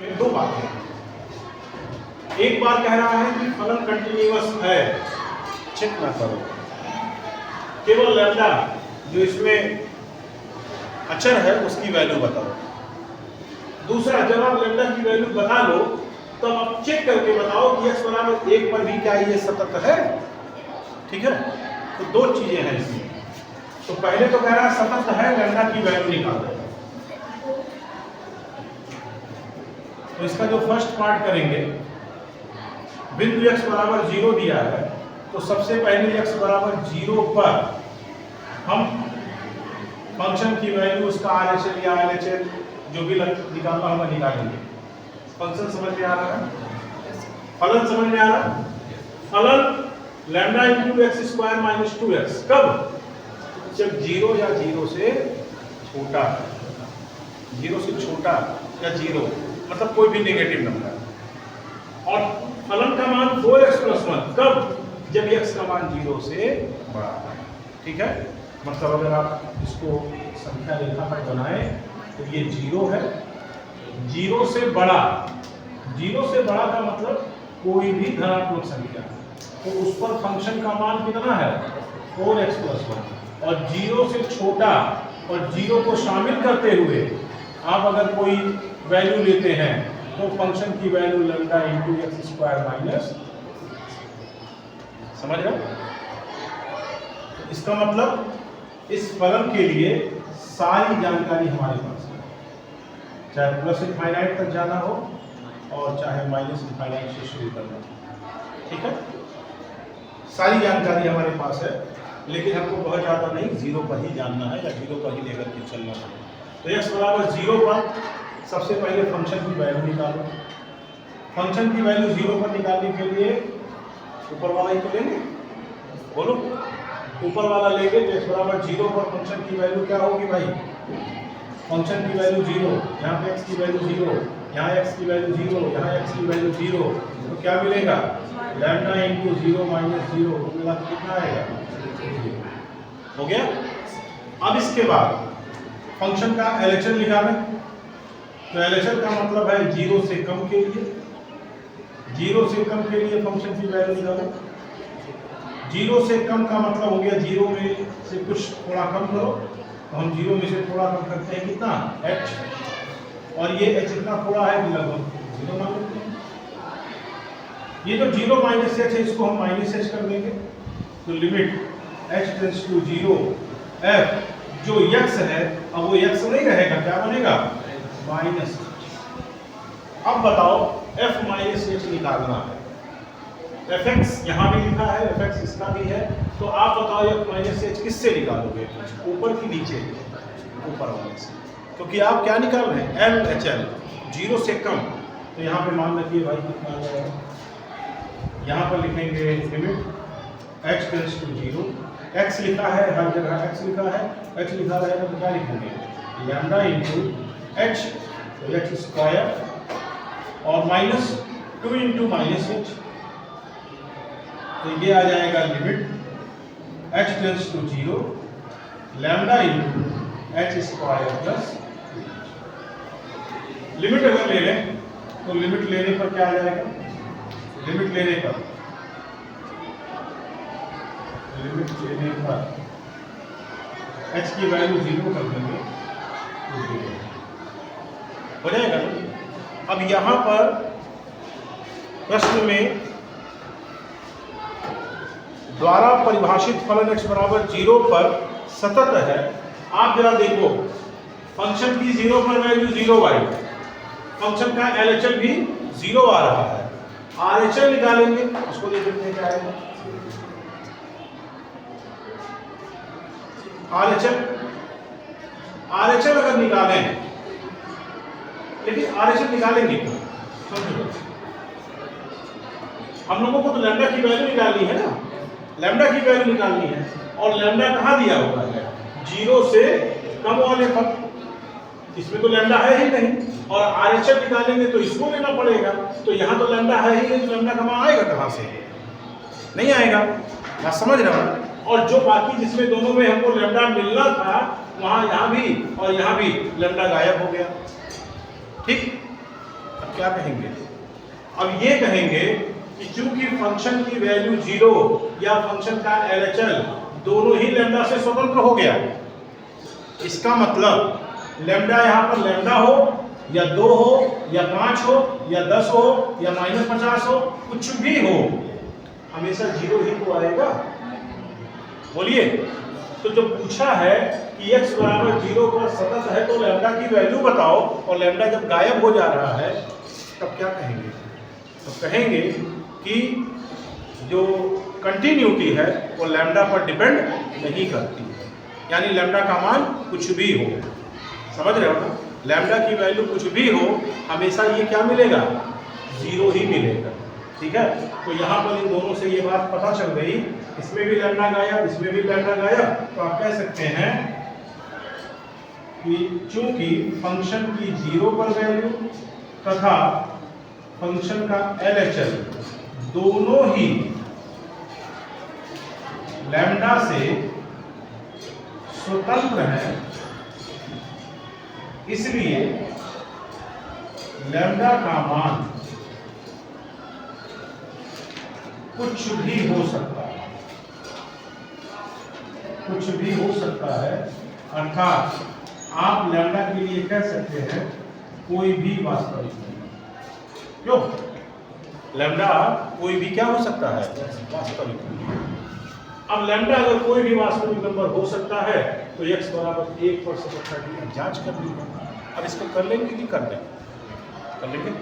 दो बातें, एक बार कह रहा है कि फलन कंटिन्यूअस है, चेक ना करो, केवल लैम्डा जो इसमें अचर है उसकी वैल्यू बताओ। दूसरा, जब आप लैम्डा की वैल्यू बता लो तब आप चेक करके बताओ कि x बराबर 1 पर भी क्या ये सतत है। ठीक है, तो दो चीजें हैं इसमें। तो पहले तो कह रहा है सतत है, लैम्डा की वैल्यू निकालो। तो इसका जो फर्स्ट पार्ट करेंगे, बिंदु x बराबर 0 दिया है, तो सबसे पहले x बराबर 0 पर हम फंक्शन की वैल्यू उसका RHL या LHL जो भी निकालना होगा निकालेंगे। फंक्शन समझ में आ रहा है, फलन समझ में आ रहा है। फलन lambda into x square minus 2x कब? जब 0 या 0 से छोटा, 0 से छोटा या 0 मतलब कोई भी नेगेटिव नंबर। और फलन का मान 4x प्लस 1 कब? जब x का मान 0 से बड़ा है। ठीक है, मतलब अगर आप इसको संख्या रेखा पर बनाएं तो ये 0 है, 0 से बड़ा, 0 से बड़ा का मतलब कोई भी धनात्मक संख्या, तो उस पर फंक्शन का मान कितना है? 4x plus 1। और 0 से छोटा और 0 को शामिल करते हुए आप अगर कोई वैल्यू लेते हैं तो फंक्शन की value lambda into x square minus, समझ रहे? इसका मतलब इस फलन के लिए सारी जानकारी हमारे पास है, चाहे प्लस इनफाइनाइट तक जाना हो और चाहे माइनस इनफाइनाइट से शुरू करना हो। ठीक है, सारी जानकारी हमारे पास है, लेकिन हमको बहुत ज़्यादा नहीं, 0 पर ही जानना है या 0 पर ही लेकर के चलना है। तो x बराबर 0 पर सबसे पहले फंक्शन की वैल्यू निकालो। फंक्शन की वैल्यू 0 पर निकालने के लिए ऊपर वाला ही तो लेंगे, बोलो ऊपर वाला लेंगे तो x बराबर 0 पर फंक्शन की वैल्यू क्या होगी भाई? फंक्शन की वैल्यू 0, यहाँ पे x की वैल्यू 0, यहाँ x की वैल्यू 0, यहाँ x की वैल्यू 0, तो क्या मिलेगा? लैम्डा इंटू 0 माइनस 0 मिला तो कितना आएगा? हो गया। अब इसके बाद फंक्शन का LHL निकालें। तो LHL का मतलब है 0 से कम के लिए, 0 से कम के लिए फंक्शन की वैल्यू निकालें। 0 से कम का मतलब हो गया 0 में से कुछ थोड़ा कम करो, तो हम 0 में से थोड़ा कम करते हैं कितना? h, और ये h इतना थोड़ा है कि लगभग 0 मान लेते हैं। ये जो 0 माइनस h है इसको हम माइनस h कर देंगे, तो limit h tends to 0 f जो x है, अब वो x नहीं रहेगा, क्या बनेगा? माइनस। अब बताओ f माइनस h निकालना है। fx यहाँ भी लिखा है, fx इसका भी है, तो आप बताओ f माइनस h किससे निकालोगे? ऊपर की नीचे? ऊपर वाले से, क्योंकि आप क्या निकाल रहे हैं? LHL, 0 से कम। तो यहाँ पे मान रखिए भाई कितना आ जाएगा, यहाँ पर लिखेंगे limit h tends to 0, x लिखा है हर जगह, x लिखा है, h लिखा रहेगा तो क्या लिखेंगे? लैम्डा इंटू h, तो h स्क्वायर और माइनस 2 इंटू माइनस h, तो ये आ जाएगा limit h tends to 0 lambda into h square plus. Limit अगर ले लें तो लिमिट लेने पर क्या आ जाएगा? लिमिट लेने पर h की वैल्यू 0 कर देंगे तो 0 हो जाएगा। अब यहाँ पर प्रश्न में द्वारा परिभाषित फलन x बराबर 0 पर सतत है। आप जरा देखो, फंक्शन की 0 पर वैल्यू 0y, फंक्शन का LHL भी 0 आ रहा है। RHL निकालेंगे, उसको देखते हैं क्या आएगा। RHL अगर निकालें, लेकिन RHL निकालेंगे क्यों? समझो, हम लोगों को तो लैम्डा की वैल्यू निकालनी है ना, लैम्डा की वैल्यू निकालनी है, और लैम्डा कहाँ दिया हुआ है? 0 से कम वाले पर, इसमें तो लैम्डा है ही नहीं, और RHL निकालेंगे तो इसको लेना पड़ेगा, तो यहाँ तो लैम्डा है ही नहीं, तो लैम्डा का मान आएगा कहाँ से? नहीं आएगा। मैं समझ रहा हूँ। और जो बाकी जिसमें दोनों में हमको लैम्डा मिलना था, वहाँ यहाँ भी और यहाँ भी लैम्डा गायब हो गया। ठीक, क्या कहेंगे? अब ये कहेंगे कि चूंकि फंक्शन की वैल्यू 0 या फंक्शन का LHL दोनों ही लैम्डा से स्वतंत्र हो गया, इसका मतलब लैम्डा यहाँ पर लैम्डा हो या 2 हो या 5 हो या 10 हो या -50 हो, कुछ भी हो, हमेशा 0 ही तो आएगा। बोलिए, तो जो पूछा है कि x बराबर 0 पर सतत है तो लैम्डा की वैल्यू बताओ, और लैम्डा जब गायब हो जा रहा है तब क्या कहेंगे? तो कहेंगे कि जो कंटिन्यूटी है वो लैम्डा पर डिपेंड नहीं करती है, यानी लैम्डा का मान कुछ भी हो, समझ रहे हो ना? लैम्डा की वैल्यू कुछ भी हो, हमेशा ये क्या मिलेगा? 0 ही मिलेगा। ठीक है, तो यहाँ पर इन दोनों से ये बात पता चल गई, इसमें भी लैम्डा गायब, इसमें भी लैम्डा गायब, तो आप कह सकते हैं कि चूंकि फंक्शन की 0 पर वैल्यू तथा फंक्शन का LHL दोनों ही लैम्डा से स्वतंत्र हैं, इसलिए लैम्डा का मान कुछ भी हो सकता है, कुछ भी हो सकता है। अर्थात आप लैम्डा के लिए कह सकते हैं कोई भी वास्तविक नहीं। क्यों? लैम्डा कोई भी क्या हो सकता है? वास्तविक नहीं। अब लैम्डा अगर कोई भी वास्तविक नंबर हो सकता है तो x बराबर 1 पर सतत है, जांच कर लीजिए। अब इसको कर लेंगे कि कर लेंगे? कर लेंगे?